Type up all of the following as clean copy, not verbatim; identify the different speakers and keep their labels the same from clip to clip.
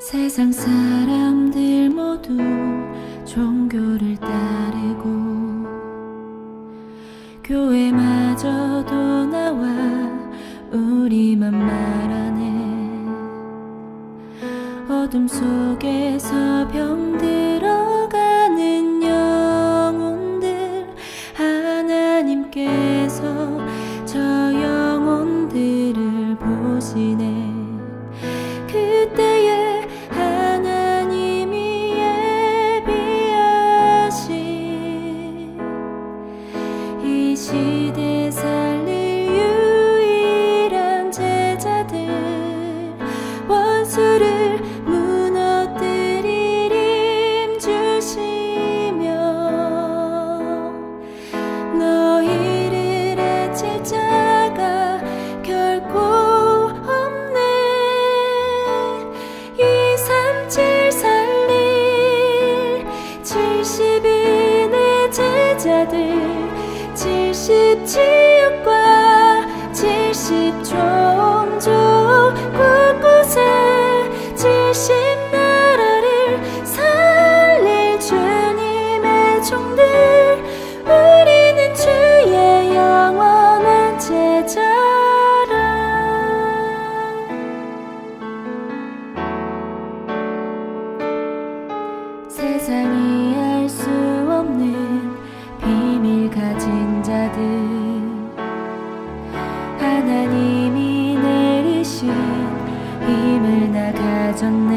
Speaker 1: 세상 사람들 모두 종교를 따르고 교회마저도 나와 우리만 말하네. 어둠 속에서 병들어가는 영혼들, 하나님께서 저 영혼들을 보시네. 그때에 하나님이 예비하신 이 시대 살릴 유일한 제자들, 원수를 무너뜨릴 힘 주시며 너희를 해칠 자가 결코 없네. 237 살릴 70인의 제자들, 70 지역과 70 종족 곳곳에 70 나라를 살릴 주님의 종들, 우리는 주의 영원한 제자라. 세상이 알 수 없는 비밀 가진 자들, 하나님이 내리신 힘을 나 가졌네.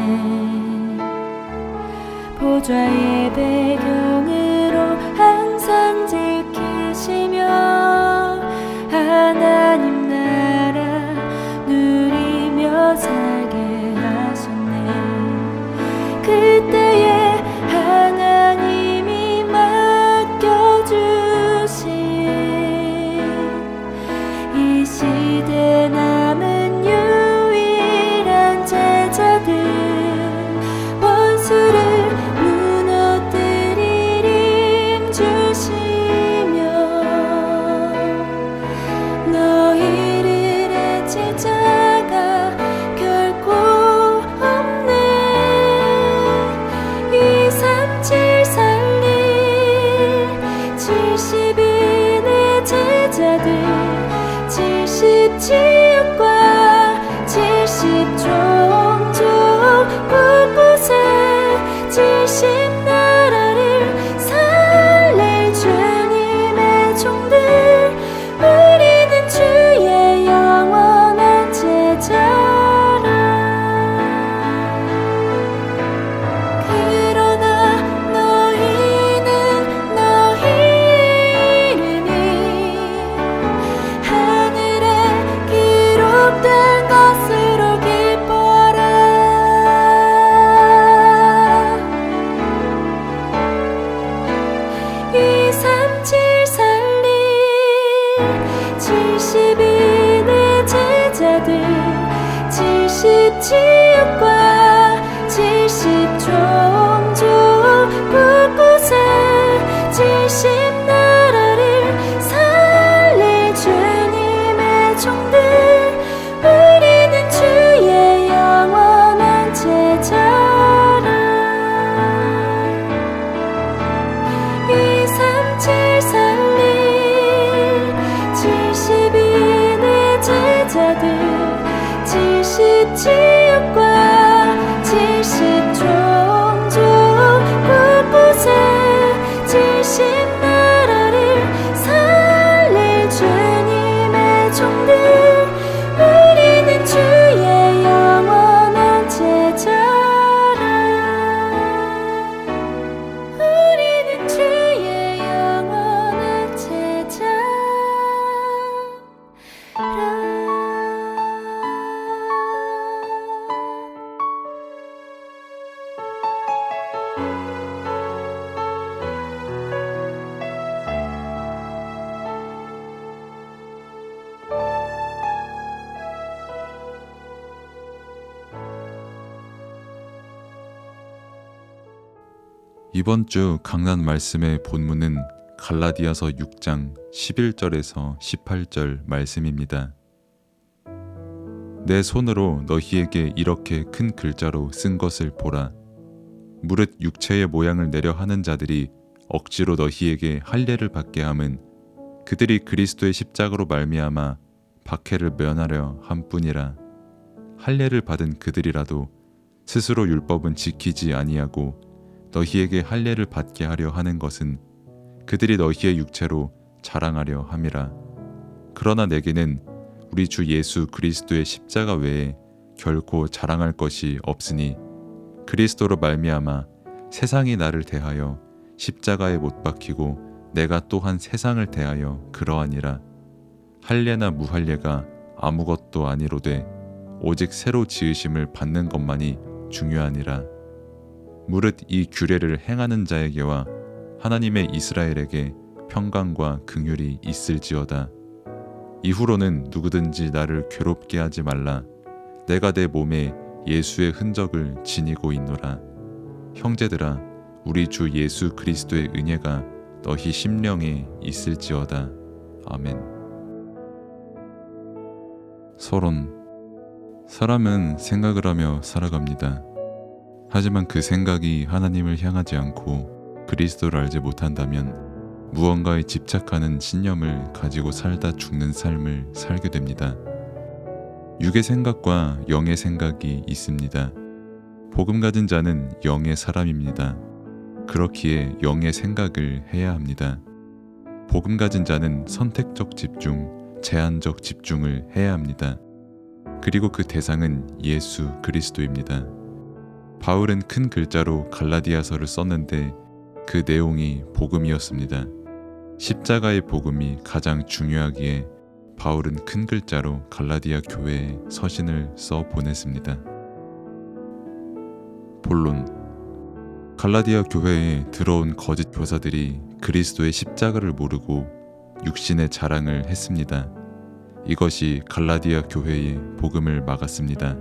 Speaker 1: 보좌의 배경으로 항상 지키시며 하나님 나라 누리며 살게 하셨네. 그때에 하나님이 맡겨주신 이 시대 남은 유일한 제자들, 원수를 무너뜨릴 힘 주시며 너희를 해칠 자가 결코 없네. 237 살릴 70인의 제자들, 70 지역과 70 종족 곳곳에 70 나라를 살릴 주님의 종들, 우리는 주의 영원한 제자라. 그러나 너희는 너희 이름이 하늘에 기록된 것으로 기뻐하라. 237 살릴 70인의 제자들, 70 지역과 70 종족 곳곳에 70 나라를 살릴 주님의 종들, 우리는 주의 영원한 제자라. 237 살릴 70인의 제자들, 70 지역과 70 종족 곳곳에 70 나라를 살릴 주님의 종들, 우리는 주의 영원한 제자라. 우리는 주의 영원한 제자라.
Speaker 2: 이번 주 강단 말씀의 본문은 갈라디아서 6장 11절에서 18절 말씀입니다. 내 손으로 너희에게 이렇게 큰 글자로 쓴 것을 보라. 무릇 육체의 모양을 내려 하는 자들이 억지로 너희에게 할례를 받게 함은 그들이 그리스도의 십자가로 말미암아 박해를 면하려 함뿐이라. 할례를 받은 그들이라도 스스로 율법은 지키지 아니하고 너희에게 할례를 받게 하려 하는 것은 그들이 너희의 육체로 자랑하려 함이라. 그러나 내게는 우리 주 예수 그리스도의 십자가 외에 결코 자랑할 것이 없으니 그리스도로 말미암아 세상이 나를 대하여 십자가에 못 박히고 내가 또한 세상을 대하여 그러하니라. 할례나 무할례가 아무것도 아니로되 오직 새로 지으심을 받는 것만이 중요하니라. 무릇 이 규례를 행하는 자에게와 하나님의 이스라엘에게 평강과 긍휼이 있을지어다. 이후로는 누구든지 나를 괴롭게 하지 말라. 내가 내 몸에 예수의 흔적을 지니고 있노라. 형제들아, 우리 주 예수 그리스도의 은혜가 너희 심령에 있을지어다. 아멘. 서론. 사람은 생각을 하며 살아갑니다. 하지만 그 생각이 하나님을 향하지 않고 그리스도를 알지 못한다면 무언가에 집착하는 신념을 가지고 살다 죽는 삶을 살게 됩니다. 육의 생각과 영의 생각이 있습니다. 복음 가진 자는 영의 사람입니다. 그렇기에 영의 생각을 해야 합니다. 복음 가진 자는 선택적 집중, 제한적 집중을 해야 합니다. 그리고 그 대상은 예수 그리스도입니다. 바울은 큰 글자로 갈라디아서를 썼는데 그 내용이 복음이었습니다. 십자가의 복음이 가장 중요하기에 바울은 큰 글자로 갈라디아 교회에 서신을 써 보냈습니다. 본론. 갈라디아 교회에 들어온 거짓 교사들이 그리스도의 십자가를 모르고 육신의 자랑을 했습니다. 이것이 갈라디아 교회의 복음을 막았습니다.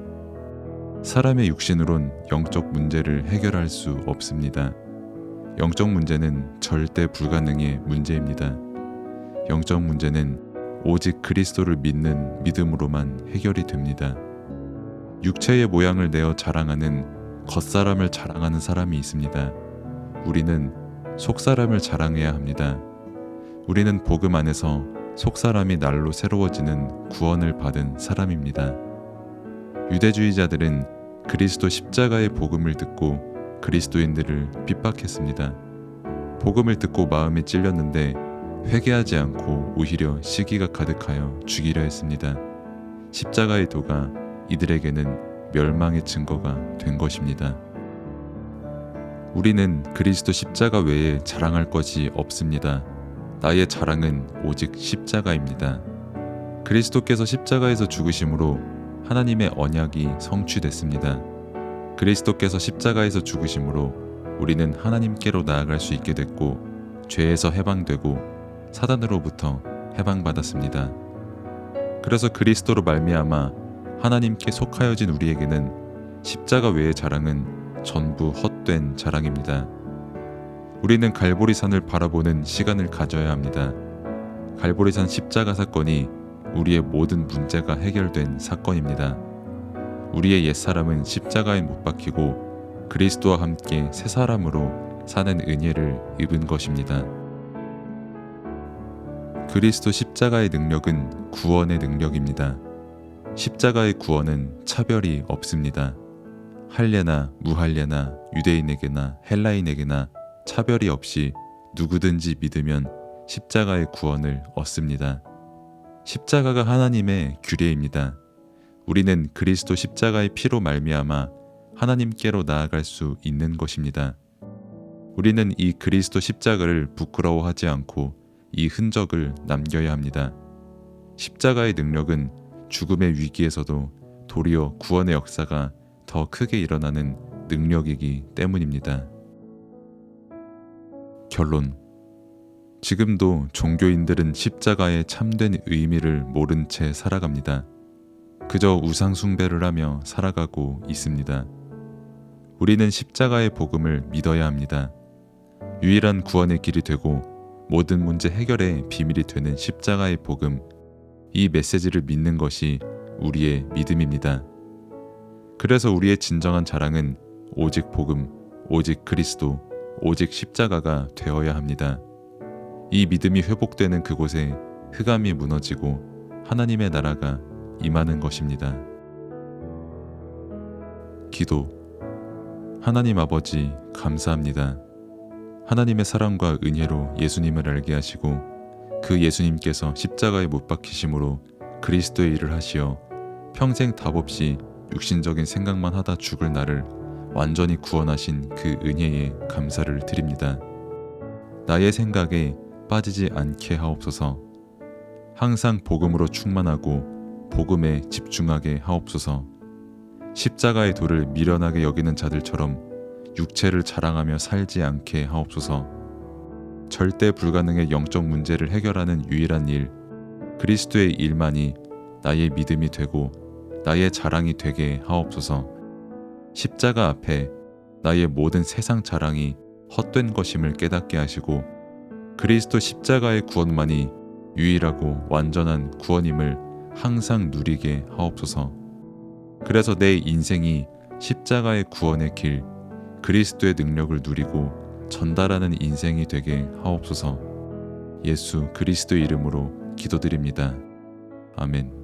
Speaker 2: 사람의 육신으론 영적 문제를 해결할 수 없습니다. 영적 문제는 절대 불가능의 문제입니다. 영적 문제는 오직 그리스도를 믿는 믿음으로만 해결이 됩니다. 육체의 모양을 내어 자랑하는 겉사람을 자랑하는 사람이 있습니다. 우리는 속사람을 자랑해야 합니다. 우리는 복음 안에서 속사람이 날로 새로워지는 구원을 받은 사람입니다. 유대주의자들은 그리스도 십자가의 복음을 듣고 그리스도인들을 핍박했습니다. 복음을 듣고 마음이 찔렸는데 회개하지 않고 오히려 시기가 가득하여 죽이려 했습니다. 십자가의 도가 이들에게는 멸망의 증거가 된 것입니다. 우리는 그리스도 십자가 외에 자랑할 것이 없습니다. 나의 자랑은 오직 십자가입니다. 그리스도께서 십자가에서 죽으심으로 하나님의 언약이 성취됐습니다. 그리스도께서 십자가에서 죽으심으로 우리는 하나님께로 나아갈 수 있게 됐고 죄에서 해방되고 사단으로부터 해방받았습니다. 그래서 그리스도로 말미암아 하나님께 속하여진 우리에게는 십자가 외의 자랑은 전부 헛된 자랑입니다. 우리는 갈보리산을 바라보는 시간을 가져야 합니다. 갈보리산 십자가 사건이 우리의 모든 문제가 해결된 사건입니다. 우리의 옛사람은 십자가에 못 박히고 그리스도와 함께 새 사람으로 사는 은혜를 입은 것입니다. 그리스도 십자가의 능력은 구원의 능력입니다. 십자가의 구원은 차별이 없습니다. 할례나 무할례나 유대인에게나 헬라인에게나 차별이 없이 누구든지 믿으면 십자가의 구원을 얻습니다. 십자가가 하나님의 규례입니다. 우리는 그리스도 십자가의 피로 말미암아 하나님께로 나아갈 수 있는 것입니다. 우리는 이 그리스도 십자가를 부끄러워하지 않고 이 흔적을 남겨야 합니다. 십자가의 능력은 죽음의 위기에서도 도리어 구원의 역사가 더 크게 일어나는 능력이기 때문입니다. 결론. 지금도 종교인들은 십자가의 참된 의미를 모른 채 살아갑니다. 그저 우상 숭배를 하며 살아가고 있습니다. 우리는 십자가의 복음을 믿어야 합니다. 유일한 구원의 길이 되고 모든 문제 해결의 비밀이 되는 십자가의 복음, 이 메시지를 믿는 것이 우리의 믿음입니다. 그래서 우리의 진정한 자랑은 오직 복음, 오직 그리스도, 오직 십자가가 되어야 합니다. 이 믿음이 회복되는 그곳에 흑암이 무너지고 하나님의 나라가 임하는 것입니다. 기도. 하나님 아버지, 감사합니다. 하나님의 사랑과 은혜로 예수님을 알게 하시고 그 예수님께서 십자가에 못 박히심으로 그리스도의 일을 하시어 평생 답 없이 육신적인 생각만 하다 죽을 나를 완전히 구원하신 그 은혜에 감사를 드립니다. 나의 생각에 빠지지 않게 하옵소서. 항상 복음으로 충만하고 복음에 집중하게 하옵소서. 십자가의 도를 미련하게 여기는 자들처럼 육체를 자랑하며 살지 않게 하옵소서. 절대 불가능의 영적 문제를 해결하는 유일한 일, 그리스도의 일만이 나의 믿음이 되고 나의 자랑이 되게 하옵소서. 십자가 앞에 나의 모든 세상 자랑이 헛된 것임을 깨닫게 하시고 그리스도 십자가의 구원만이 유일하고 완전한 구원임을 항상 누리게 하옵소서. 그래서 내 인생이 십자가의 구원의 길, 그리스도의 능력을 누리고 전달하는 인생이 되게 하옵소서. 예수 그리스도의 이름으로 기도드립니다. 아멘.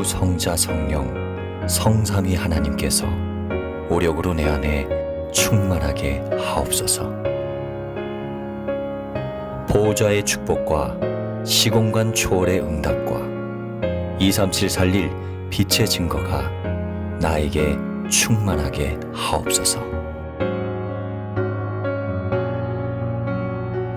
Speaker 3: 성부, 성자, 성령, 성삼위 하나님께서 오력으로 내 안에 충만하게 하옵소서. 보호자의 축복과 시공간 초월의 응답과 237 살릴 빛의 증거가 나에게 충만하게 하옵소서.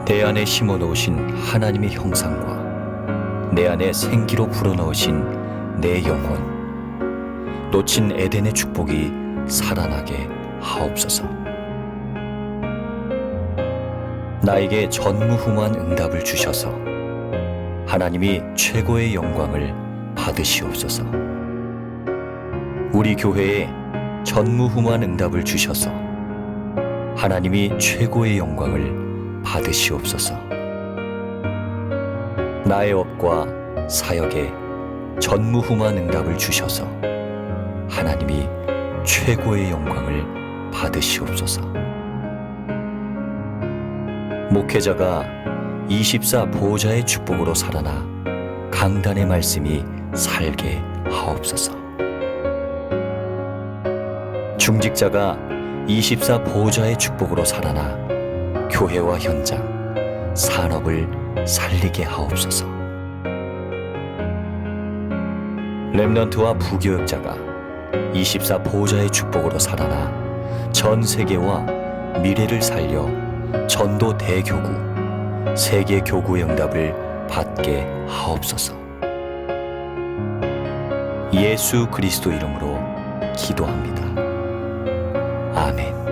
Speaker 3: 내 안에 심어놓으신 하나님의 형상과 내 안에 생기로 불어넣으신 내 영혼, 놓친 에덴의 축복이 살아나게 하옵소서. 나에게 전무후무한 응답을 주셔서 하나님이 최고의 영광을 받으시옵소서. 우리 교회에 전무후무한 응답을 주셔서 하나님이 최고의 영광을 받으시옵소서. 나의 업과 사역에 전무후무한 응답을 주셔서 하나님이 최고의 영광을 받으시옵소서. 목회자가 24 보호자의 축복으로 살아나 강단의 말씀이 살게 하옵소서. 중직자가 24 보호자의 축복으로 살아나 교회와 현장, 산업을 살리게 하옵소서. 렘넌트와 부교역자가 24 보호자의 축복으로 살아나 전 세계와 미래를 살려 전도 대교구, 세계 교구의 응답을 받게 하옵소서. 예수 그리스도 이름으로 기도합니다. 아멘.